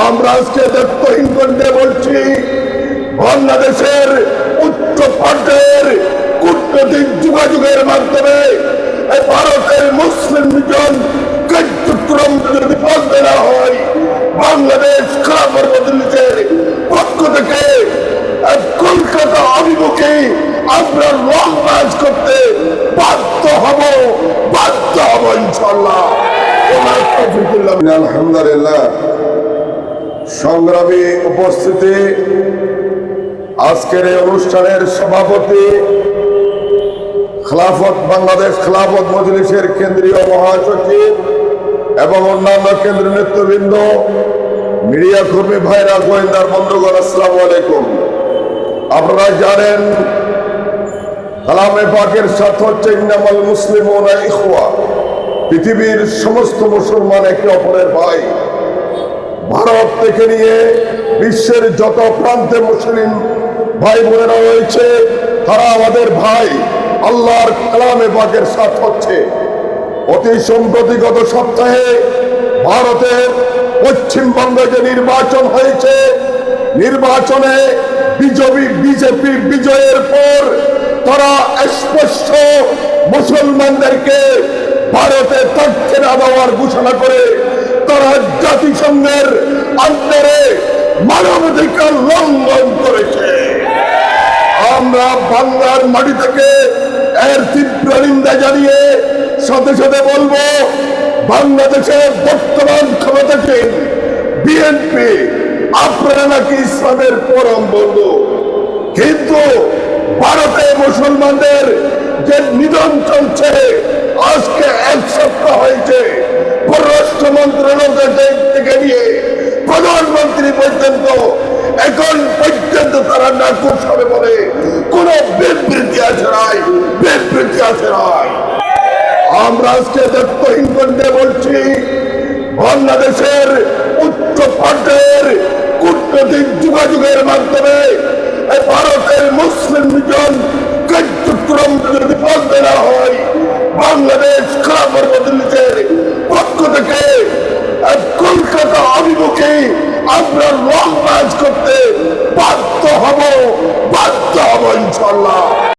আমরা আজকে দায়িত্বহীন কণ্ঠে বলছি, বাংলাদেশের উচ্চ পর্যায়ের কূটনৈতিক যোগাযোগের মাধ্যমে ভারতের মুসলিম লীগ কার্যক্রম যদি বন্ধ না হয়, বাংলাদেশ খেলাফত মজলিসের পক্ষ থেকে কলকাতা অভিমুখে আমরা লং মার্চ করতে বাধ্য হব ইনশাআল্লাহ। আলহামদুলিল্লাহ। সংগ্রামী উপস্থিতি, আজকের এই অনুষ্ঠানের সভাপতি, বাংলাদেশ খেলাফত মজলিসের কেন্দ্রীয় মহাসচিব এবং অন্যান্য কেন্দ্রীয় নেতৃবৃন্দ, মিডিয়া কর্মী ভাইরা, গোয়েন্দার বন্ধুগণ, আসসালামু আলাইকুম। আপনারা জানেন, কালামে পাকের সাথে হচ্ছে ইন্নামাল মুসলিমুনা ইখওয়া, পৃথিবীর সমস্ত মুসলমান একে অপরের ভাই। ভারত থেকে নিয়ে বিশ্বের যত প্রান্তে মুসলিম ভাই বোনেরা রয়েছে, তারা আমাদের ভাই। আল্লাহর কালামে পাকের সাথ হচ্ছে। অতি সম্প্রতি গত সপ্তাহে ভারতের পশ্চিমবঙ্গে যে নির্বাচন হয়েছে, নির্বাচনে বিজেপি বিজয়ের পর তারা স্পষ্ট মুসলমানদেরকে ভারতে থাকতে না দেওয়ার ঘোষণা করে তারা জাতিসংঘের আন্ডারে মানবাধিকার লঙ্ঘন করেছে। আমরা বাংলার মাটি থেকে এর তীব্র নিন্দা জানিয়ে সাথে সাথে বলবো, বাংলাদেশের বর্তমান ক্ষমতাসীন বিএনপি আপনারা নাকি ইসলামের পরম বন্ধু, কিন্তু ভারতে মুসলমানদের যে নিধন চলছে, আজকে এক সপ্তাহ হয়েছে, পররাষ্ট্র মন্ত্রণালয় থেকে নিয়ে প্রধানমন্ত্রী পর্যন্ত এখন পর্যন্ত তারা নাকুশ হবে বলে কোন বিবৃতি আছে নাই। আমরা আজকে দায়িত্বহীন কণ্ঠে বলছি, বাংলাদেশের উচ্চ পর্যায়ের কূটনৈতিক যোগাযোগের মাধ্যমে ভারতের মুসলিম লীগ কার্যক্রম যদি বন্ধ না হয়, বাংলাদেশ খেলাফত মজলিসের পক্ষ থেকে কলকাতা অভিমুখে আমরা লং মার্চ করতে বাধ্য হব ইনশাআল্লাহ।